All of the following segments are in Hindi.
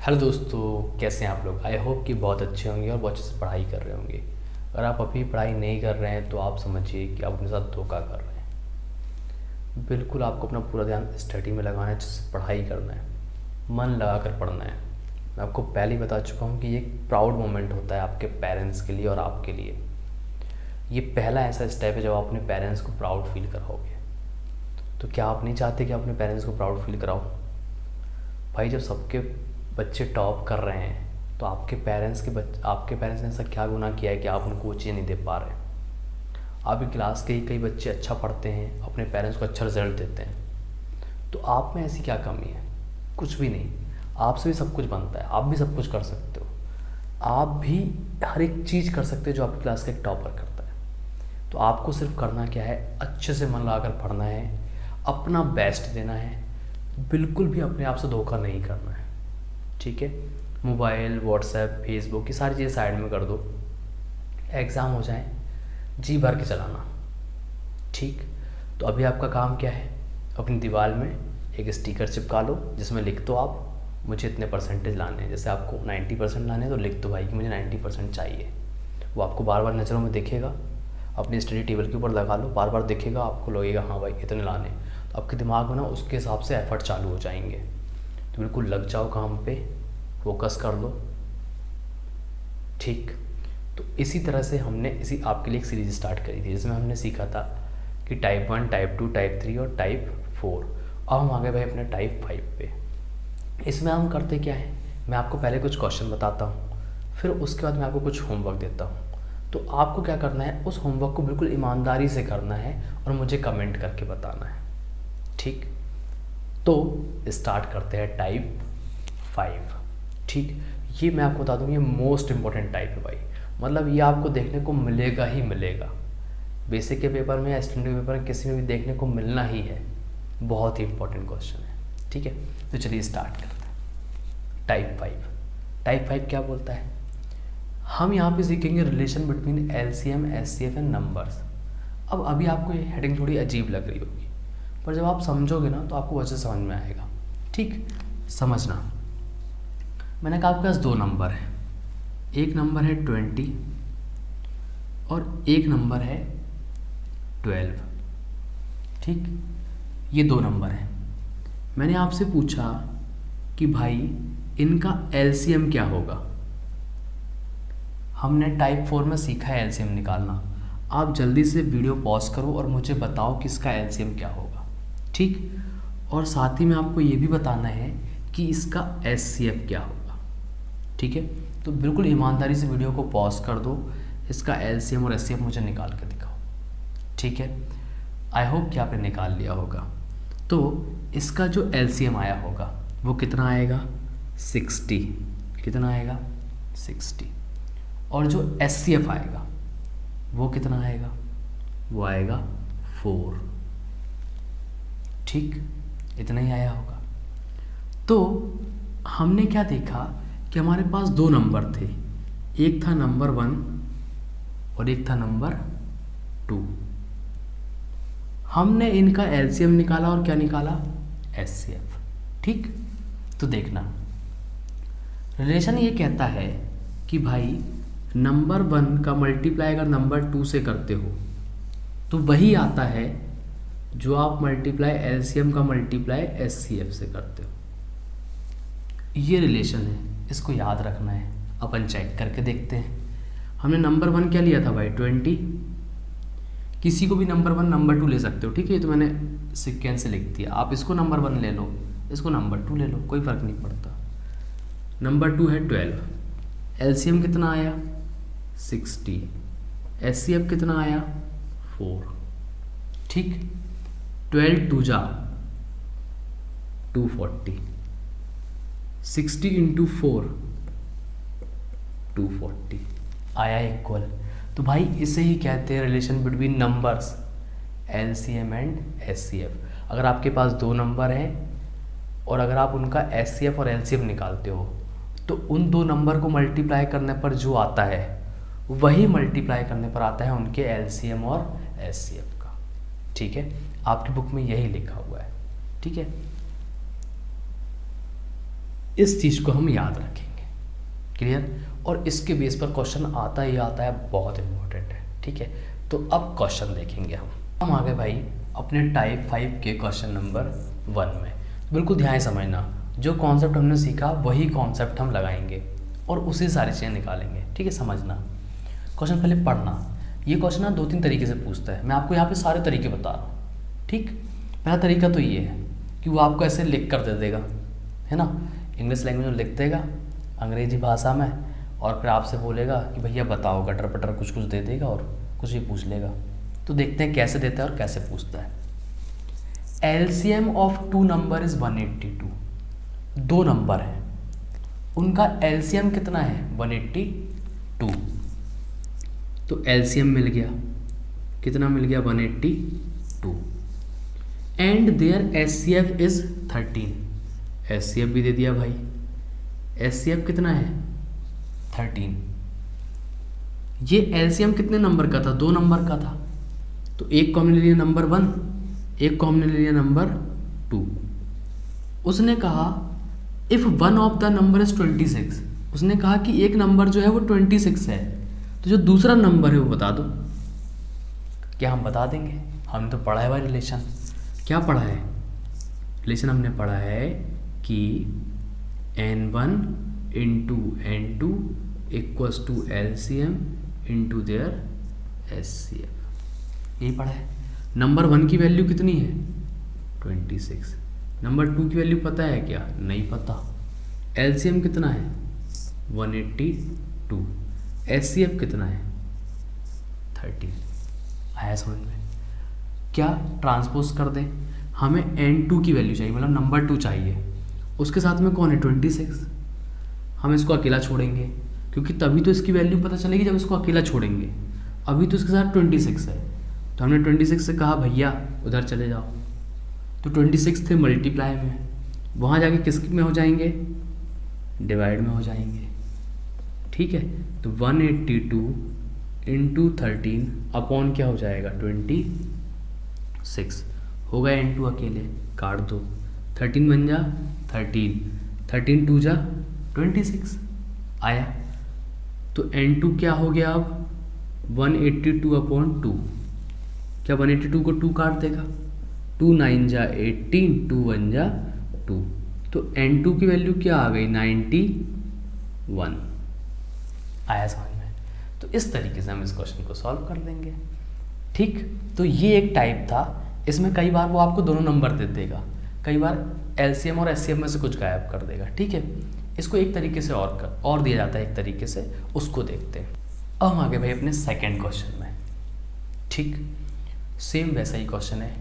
हेलो दोस्तों, कैसे हैं आप लोग। आई होप कि बहुत अच्छे होंगे और बहुत अच्छे से पढ़ाई कर रहे होंगे। अगर आप अभी पढ़ाई नहीं कर रहे हैं तो आप समझिए कि आप अपने साथ धोखा कर रहे हैं। बिल्कुल आपको अपना पूरा ध्यान स्टडी में लगाना है, अच्छे से पढ़ाई करना है, मन लगा कर पढ़ना है। मैं आपको पहले ही बता चुका हूँ कि ये एक प्राउड मोमेंट होता है आपके पेरेंट्स के लिए और आपके लिए। ये पहला ऐसा स्टेप है जब आप अपने पेरेंट्स को प्राउड फील कराओगे। तो क्या आप नहीं चाहते कि अपने पेरेंट्स को प्राउड फील कराओ? भाई, जब सबके बच्चे टॉप कर रहे हैं तो आपके पेरेंट्स ने ऐसा क्या गुनाह किया है कि आप उनको वो चीज़ नहीं दे पा रहे हैं? आपकी क्लास के ही कई बच्चे अच्छा पढ़ते हैं, अपने पेरेंट्स को अच्छा रिजल्ट देते हैं, तो आप में ऐसी क्या कमी है? कुछ भी नहीं। आपसे भी सब कुछ बनता है, आप भी सब कुछ कर सकते हो। आप भी हर एक चीज़ कर सकते हो जो आपकी क्लास का एक टॉपर करता है। तो आपको सिर्फ करना क्या है, अच्छे से मन लगा कर पढ़ना है, अपना बेस्ट देना है, बिल्कुल भी अपने आप से धोखा नहीं करना है। ठीक है? मोबाइल, व्हाट्सएप, फेसबुक, ये सारी चीज़ें साइड में कर दो। एग्ज़ाम हो जाए, जी भर के चलाना। ठीक? तो अभी आपका काम क्या है, अपनी दीवार में एक स्टिकर चिपका लो जिसमें लिख दो आप मुझे इतने परसेंटेज लाने हैं। जैसे आपको 90% लाने हैं तो लिख दो भाई कि मुझे 90% चाहिए। वो आपको बार बार नज़रों में दिखेगा, अपनी स्टडी टेबल के ऊपर लगा लो, बार बार दिखेगा, आपको लगेगा हाँ भाई इतने लाने। तो आपके दिमाग में ना उसके हिसाब से एफर्ट चालू हो जाएंगे। तो बिल्कुल लग जाओ काम पे, फोकस कर लो। ठीक? तो इसी तरह से हमने आपके लिए एक सीरीज़ स्टार्ट करी थी जिसमें हमने सीखा था कि टाइप 1, टाइप 2, टाइप 3 और टाइप 4। अब हम आ गए भाई अपने टाइप 5 पे। इसमें हम करते क्या है, मैं आपको पहले कुछ क्वेश्चन बताता हूँ, फिर उसके बाद मैं आपको कुछ होमवर्क देता हूँ। तो आपको क्या करना है, उस होमवर्क को बिल्कुल ईमानदारी से करना है और मुझे कमेंट करके बताना है। ठीक? तो स्टार्ट करते हैं टाइप 5। ठीक? ये मैं आपको बता दूँ, ये मोस्ट इम्पॉर्टेंट टाइप है भाई। मतलब ये आपको देखने को मिलेगा ही मिलेगा, बेसिक के पेपर में या स्टैंडर्ड के पेपर में किसी में भी देखने को मिलना ही है। बहुत ही इंपॉर्टेंट क्वेश्चन है। ठीक है? तो चलिए स्टार्ट करते हैं। टाइप 5। टाइप 5 क्या बोलता है? हम यहाँ पे सीखेंगे relation between LCM, HCF and numbers. अब अभी आपको ये हेडिंग थोड़ी अजीब लग रही होगी, पर जब आप समझोगे ना तो आपको वैसे समझ में आएगा। ठीक? समझना, मैंने कहा आपके पास दो नंबर है, एक नंबर है 20 और एक नंबर है 12। ठीक? ये दो नंबर हैं। मैंने आपसे पूछा कि भाई इनका एलसीएम क्या होगा। हमने टाइप 4 में सीखा है एलसीएम निकालना। आप जल्दी से वीडियो पॉज करो और मुझे बताओ कि इसका एलसीएम क्या होगा। ठीक? और साथ ही में आपको ये भी बताना है कि इसका एचसीएफ क्या होगा। ठीक है? तो बिल्कुल ईमानदारी से वीडियो को पॉज कर दो, इसका एलसीएम और एचसीएफ मुझे निकाल के दिखाओ। ठीक है? आई होप कि आपने निकाल लिया होगा। तो इसका जो एलसीएम आया होगा वो कितना आएगा? 60। कितना आएगा? 60। और जो एचसीएफ आएगा वो कितना आएगा? वो आएगा 4। ठीक? इतना ही आया होगा। तो हमने क्या देखा कि हमारे पास दो नंबर थे, एक था नंबर 1 और एक था नंबर 2। हमने इनका एलसीएम निकाला और क्या निकाला? एचसीएफ। ठीक? तो देखना, रिलेशन ये कहता है कि भाई नंबर 1 का मल्टीप्लाई अगर नंबर 2 से करते हो तो वही आता है जो आप मल्टीप्लाई एलसीएम का मल्टीप्लाई एचसीएफ से करते हो। ये रिलेशन है, इसको याद रखना है। अपन चेक करके देखते हैं। हमने नंबर 1 क्या लिया था भाई? 20। किसी को भी नंबर 1 नंबर 2 ले सकते हो। ठीक है? तो मैंने सीक्वेंस से लिख दिया। आप इसको नंबर 1 ले लो, इसको नंबर 2 ले लो, कोई फ़र्क नहीं पड़ता। नंबर 2 है 12। एलसीएम कितना आया? 60। एचसीएफ कितना आया? 4। ठीक? 12 2 जा 240, 60 इंटू 4 240 आया इक्वल। तो भाई इसे ही कहते हैं relation between numbers, LCM and HCF. अगर आपके पास दो नंबर हैं और अगर आप उनका एचसीएफ और एलसीएम निकालते हो तो उन दो नंबर को मल्टीप्लाई करने पर जो आता है वही मल्टीप्लाई करने पर आता है उनके एलसीएम और एचसीएफ का। ठीक है? आपकी बुक में यही लिखा हुआ है। ठीक है? इस चीज़ को हम याद रखेंगे। क्लियर? और इसके बेस पर क्वेश्चन आता ही आता है, बहुत इंपॉर्टेंट है। ठीक है, तो अब क्वेश्चन देखेंगे हम आ गए भाई अपने टाइप 5 के क्वेश्चन नंबर 1 में। बिल्कुल ध्यान से समझना, जो कॉन्सेप्ट हमने सीखा वही कॉन्सेप्ट हम लगाएंगे और उसी सारी चीज़ें निकालेंगे। ठीक है, समझना। क्वेश्चन पहले पढ़ना। ये क्वेश्चन ना 2-3 तरीके से पूछता है, मैं आपको यहाँ पे सारे तरीके बता रहा हूँ। ठीक, पहला तरीका तो ये है कि वो आपको ऐसे लिख कर दे देगा, है ना, इंग्लिश लैंग्वेज में लिख देगा अंग्रेजी भाषा में, और फिर आपसे बोलेगा कि भैया बताओ, गटर पटर कुछ कुछ दे देगा और कुछ भी पूछ लेगा। तो देखते हैं कैसे देता है और कैसे पूछता है। LCM of 2 number is 182। 2 number हैं, उनका LCM कितना है? 182। तो LCM मिल गया, कितना मिल गया? 182। And there HCF is 13। HCF भी दे दिया भाई। HCF कितना है? 13। ये LCM कितने नंबर का था? 2 नंबर का था। तो एक को हमने ले लिया नंबर 1, एक को हमने ले लिया नंबर 2। उसने कहा if one of the number is 26। उसने कहा कि एक नंबर जो है वो 26 है, तो जो दूसरा नंबर है वो बता दो। क्या हम बता देंगे? हमने तो पढ़ा है भाई रिलेशन। क्या पढ़ा है? रिलेशन हमने पढ़ा है कि N1 into N2 equals to LCM into there HCF। यही पढ़ा है। नंबर 1 की वैल्यू कितनी है? 26। नंबर 2 की वैल्यू पता है क्या? नहीं पता। LCM कितना है? 182। HCF कितना है? 13। आया समझ में? क्या ट्रांसपोज कर दें? हमें N2 की वैल्यू चाहिए, मतलब नंबर 2 चाहिए, उसके साथ में कौन है? 26। हम इसको अकेला छोड़ेंगे, क्योंकि तभी तो इसकी वैल्यू पता चलेगी जब इसको अकेला छोड़ेंगे। अभी तो इसके साथ 26 है, तो हमने 26 से कहा भैया उधर चले जाओ, तो 26 थे मल्टीप्लाई में, वहाँ जाके किस में हो जाएंगे? डिवाइड में हो जाएंगे। ठीक है, तो 182 इंटू 13 अपॉन क्या हो जाएगा? 26 होगा। N2 अकेले काट दो, 13 बन जा 13, 13 2 जा 26 आया। तो N2 क्या हो गया अब? 182 अपॉन 2। क्या 182 को 2 काट देगा? 2 9 जा 18, 2 1 जा 2। तो N2 की वैल्यू क्या आ गई? 91। आया समझ में? तो इस तरीके से हम इस क्वेश्चन को सॉल्व कर देंगे। ठीक, तो ये एक टाइप था। इसमें कई बार वो आपको दोनों नंबर दे देगा, कई बार LCM और HCF में से कुछ गायब कर देगा। ठीक है, इसको एक तरीके से और दिया जाता है एक तरीके से, उसको देखते हैं। अब हम आगे भाई अपने सेकंड क्वेश्चन में। ठीक, सेम वैसा ही क्वेश्चन है।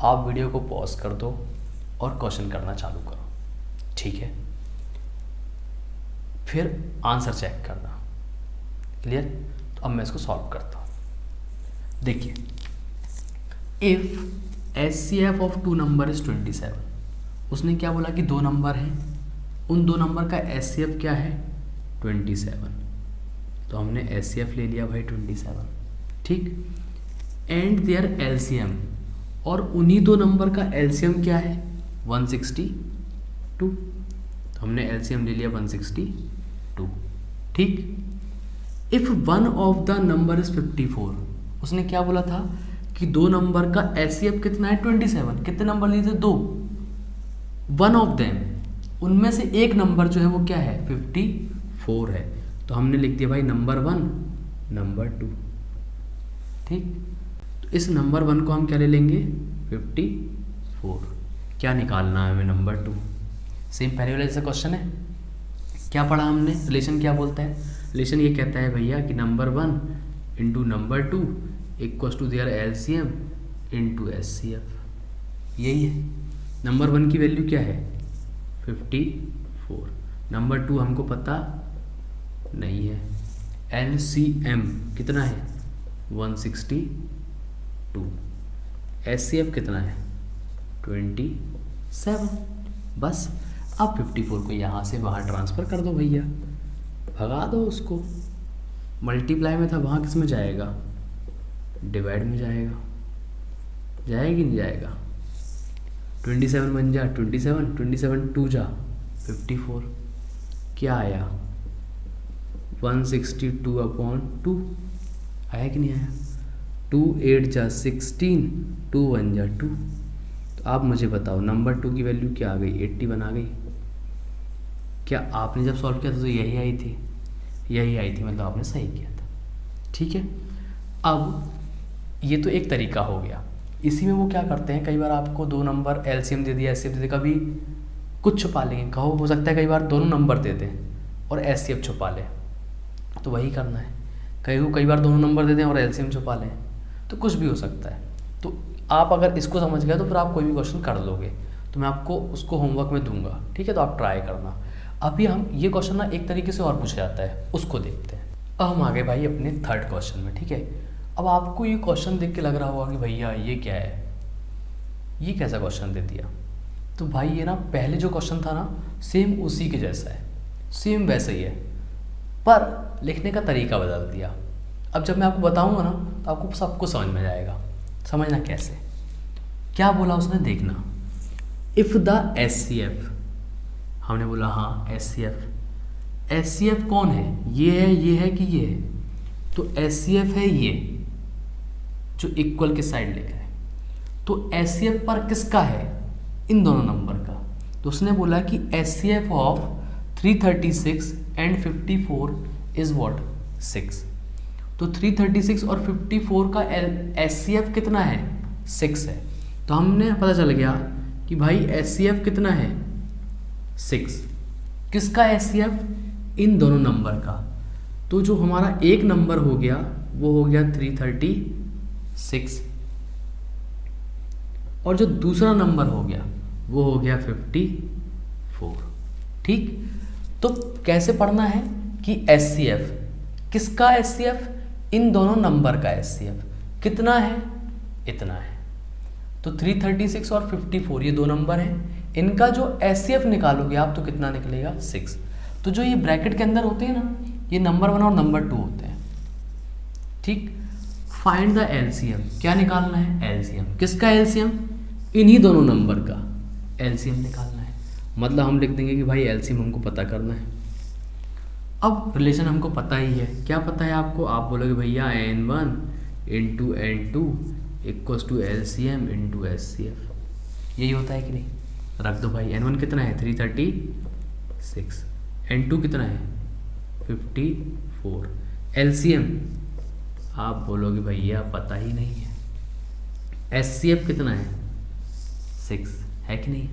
आप वीडियो को पॉज कर दो और क्वेश्चन करना चालू करो। ठीक है, फिर आंसर चेक करना। क्लियर? तो अब मैं इसको सॉल्व करता हूँ। देखिए, if HCF of 2 number is 27। उसने क्या बोला कि 2 नंबर हैं, उन 2 नंबर का HCF क्या है? 27। तो हमने HCF ले लिया भाई 27। ठीक, एंड देयर LCM, और उन्हीं 2 नंबर का LCM क्या है? 162। तो हमने LCM ले लिया 162। ठीक, if one of the number is 54। उसने क्या बोला था कि 2 नंबर का HCF कितना है? 27। कितने नंबर लिए थे? 2। वन ऑफ देम, उनमें से एक नंबर जो है वो क्या है? 54 है। तो हमने लिख दिया भाई नंबर 1, नंबर 2। ठीक, तो इस नंबर 1 को हम क्या ले लेंगे? 54। क्या निकालना है हमें? नंबर 2। सेम पहले वाले जैसा क्वेश्चन है। क्या पढ़ा हमने? रिलेशन क्या बोलता है? रिलेशन ये कहता है भैया कि number 1 into number 2 equals to there LCM into HCF। यही है। नंबर 1 की वैल्यू क्या है? 54। नंबर 2 हमको पता नहीं है। LCM कितना है? 162। HCF कितना है? 27। बस अब 54 को यहाँ से वहाँ ट्रांसफ़र कर दो भैया, भगा दो उसको। मल्टीप्लाई में था, वहाँ किस में जाएगा? डिवाइड में जाएगा। जाएगी नहीं जाएगा? 27 बन जा 27, 27 2 जा 54 क्या आया 162/2 आया कि नहीं आया। 2 8 जा 16, 2 1 जा 2। तो आप मुझे बताओ नंबर 2 की वैल्यू क्या आ गई 81 आ गई। क्या आपने जब सॉल्व किया था तो यही आई थी, यही आई थी, मतलब आपने सही किया था। ठीक है, अब ये तो एक तरीका हो गया। इसी में वो क्या करते हैं, कई बार आपको दो नंबर एलसीएम दे दिया, एचसीएफ दे दिया, कभी कुछ छुपा लेंगे, कहो हो सकता है कई बार दोनों नंबर दे दें और एचसीएफ छुपा लें, तो वही करना है। कई बार दोनों नंबर दे दें और एलसीएम छुपा लें, तो कुछ भी हो सकता है। तो आप अगर इसको समझ गए तो फिर आप कोई भी क्वेश्चन कर लोगे। तो मैं आपको उसको होमवर्क में दूंगा, ठीक है, तो आप ट्राई करना। अभी हम ये क्वेश्चन ना एक तरीके से और पूछा जाता है, उसको देखते हैं। अब हम आगे भाई अपने थर्ड क्वेश्चन में, ठीक है। अब आपको ये क्वेश्चन देख के लग रहा होगा कि भैया ये क्या है, ये कैसा क्वेश्चन दे दिया। तो भाई ये ना पहले जो क्वेश्चन था ना सेम उसी के जैसा है, सेम वैसा ही है, पर लिखने का तरीका बदल दिया। अब जब मैं आपको बताऊंगा ना तो आपको सबको समझ में जाएगा। समझना कैसे, क्या बोला उसने देखना। इफ़ द एचसीएफ, हमने बोला हाँ एचसीएफ, एचसीएफ कौन है, ये है कि ये है। तो एचसीएफ है ये जो इक्वल के साइड लिखा है। तो एचसीएफ पर किसका है, इन दोनों नंबर का। तो उसने बोला कि HCF of 336 and 54 is what 6। तो 336 और 54 का एचसीएफ कितना है 6 है। तो हमने पता चल गया कि भाई एचसीएफ कितना है 6। किसका एचसीएफ, इन दोनों नंबर का। तो जो हमारा एक नंबर हो गया वो हो गया 336 और जो दूसरा नंबर हो गया वो हो गया 54। ठीक, तो कैसे पढ़ना है कि एचसीएफ किसका एचसीएफ, इन दोनों नंबर का एचसीएफ कितना है, इतना है। तो 336 और 54 ये दो नंबर हैं, इनका जो एचसीएफ निकालोगे आप तो कितना निकलेगा 6। तो जो ये ब्रैकेट के अंदर होते हैं ना, ये नंबर 1 और नंबर 2 होते हैं। ठीक, फाइंड द एलसीएम, क्या निकालना है एलसीएम, किसका एलसीएम, इन्हीं दोनों नंबर का एलसीएम निकालना है। मतलब हम लिख देंगे कि भाई एलसीएम हमको पता करना है। अब रिलेशन हमको पता ही है, क्या पता है आपको, आप बोलोगे भैया n1 into n2 equals to LCM into HCF, यही होता है कि नहीं। रख दो भाई, n1 कितना है 336, n2 कितना है 54, एलसीएम आप बोलोगे भैया पता ही नहीं है, एचसीएफ कितना है 6 है कि नहीं।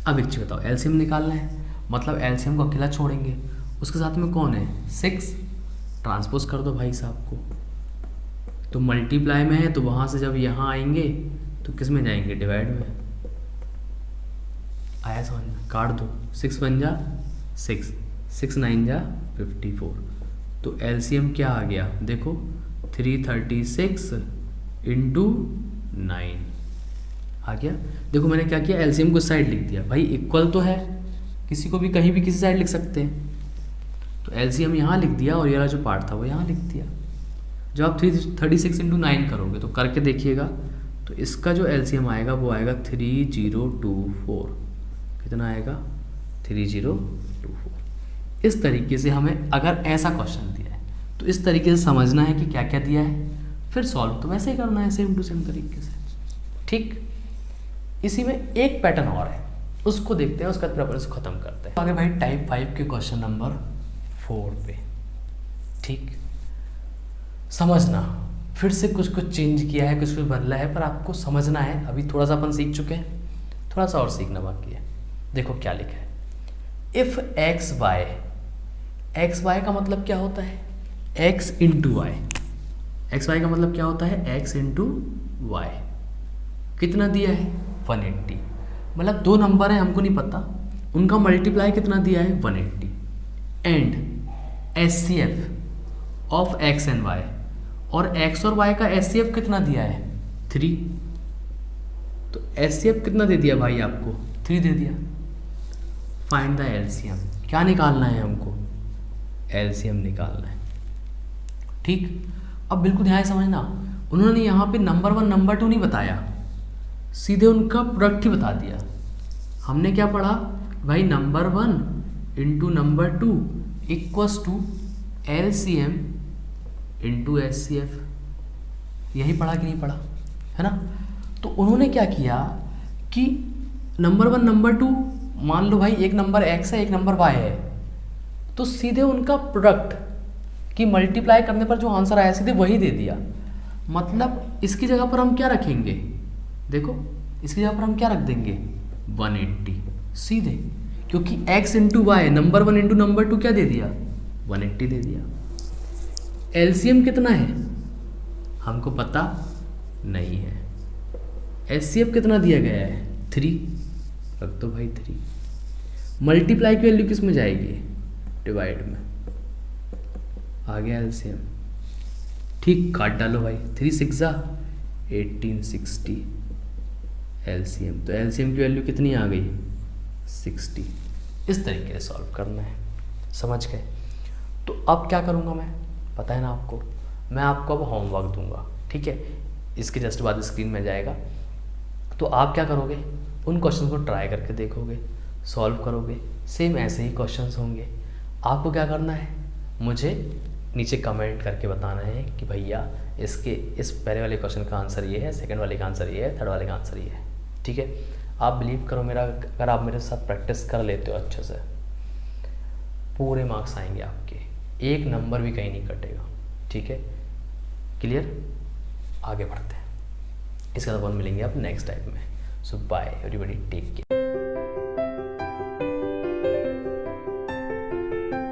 अब एक चीज़ बताओ, एलसीएम निकालना है मतलब एलसीएम को अकेला छोड़ेंगे, उसके साथ में कौन है 6, ट्रांसपोज कर दो भाई साहब को। तो मल्टीप्लाई में है तो वहाँ से जब यहाँ आएंगे तो किस में जाएंगे, डिवाइड में। आया समझ में, काट दो, 6 1 जा 6, 6 9 जा 54। तो एलसीएम क्या आ गया देखो 336 इंटू 9 आ गया। देखो मैंने क्या किया, एलसीएम को साइड लिख दिया, भाई इक्वल तो है, किसी को भी कहीं भी किसी साइड लिख सकते हैं। तो एलसीएम यहाँ लिख दिया और ये वाला जो पार्ट था वो यहाँ लिख दिया। जब आप 336 इंटू 9 करोगे तो करके देखिएगा, तो इसका जो एलसीएम आएगा वो आएगा 3024। कितना आएगा 3024। इस तरीके से हमें अगर ऐसा क्वेश्चन दिया है तो इस तरीके से समझना है कि क्या क्या दिया है, फिर सॉल्व तो वैसे ही करना है सेम टू सेम तरीके से। ठीक, इसी में एक पैटर्न और है, उसको देखते हैं, उसका पेपर इसको खत्म करते हैं। आगे भाई टाइप 5 के क्वेश्चन नंबर 4 पे। ठीक, समझना, फिर से कुछ कुछ चेंज किया है, कुछ कुछ बदला है, पर आपको समझना है। अभी थोड़ा सा अपन सीख चुके हैं, थोड़ा सा और सीखना बाकी है। देखो क्या लिखा है, इफ़ एक्स वाई का मतलब क्या होता है x into y, x y का मतलब क्या होता है x इंटू वाई। कितना दिया है 180, मतलब दो नंबर है हमको नहीं पता, उनका मल्टीप्लाई कितना दिया है 180। And HCF of x and y, और x और y का एचसीएफ कितना दिया है 3। तो एचसीएफ कितना दे दिया भाई आपको 3 दे दिया। फाइंड द एलसीएम, क्या निकालना है हमको, एलसीएम निकालना है। ठीक, अब बिल्कुल ध्यान समझना, उन्होंने यहाँ पे नंबर 1 नंबर 2 नहीं बताया, सीधे उनका प्रोडक्ट ही बता दिया। हमने क्या पढ़ा भाई number 1 into number 2 equals to LCM into HCF। यही पढ़ा कि नहीं पढ़ा, है ना। तो उन्होंने क्या किया कि नंबर 1 नंबर 2, मान लो भाई एक नंबर x है एक नंबर y है, तो सीधे उनका प्रोडक्ट की मल्टीप्लाई करने पर जो आंसर आया सीधे वही दे दिया। मतलब इसकी जगह पर हम क्या रखेंगे, देखो इसकी जगह पर हम क्या रख देंगे 180 सीधे, क्योंकि x into y number 1 into number 2 क्या दे दिया 180 दे दिया। LCM कितना है हमको पता नहीं है, HCF कितना दिया गया है 3, रख दो भाई 3। मल्टीप्लाई की वैल्यू किस में जाएगी डिवाइड में, आ गया LCM। ठीक काट डालो भाई, 3 6 1860 LCM, तो LCM की वैल्यू कितनी आ गई 60। इस तरीके से सॉल्व करना है, समझ गए। तो अब क्या करूँगा मैं, पता है ना आपको, मैं आपको अब होमवर्क दूंगा, ठीक है, इसके जस्ट बाद स्क्रीन में जाएगा। तो आप क्या करोगे, उन क्वेश्चन को ट्राई करके देखोगे, सॉल्व करोगे, सेम ऐसे ही क्वेश्चंस होंगे। आपको क्या करना है, मुझे नीचे कमेंट करके बताना है कि भैया इसके इस पहले वाले क्वेश्चन का आंसर ये है, सेकंड वाले का आंसर ये है, थर्ड वाले का आंसर ये है, ठीक है। आप बिलीव करो मेरा, अगर आप मेरे साथ प्रैक्टिस कर लेते हो अच्छे से, पूरे मार्क्स आएंगे आपके, एक नंबर भी कहीं नहीं कटेगा, ठीक है। क्लियर, आगे बढ़ते हैं, इसके बाद मिलेंगे आप नेक्स्ट टाइम में। सो बाय एवरीबॉडी, टेक केयर।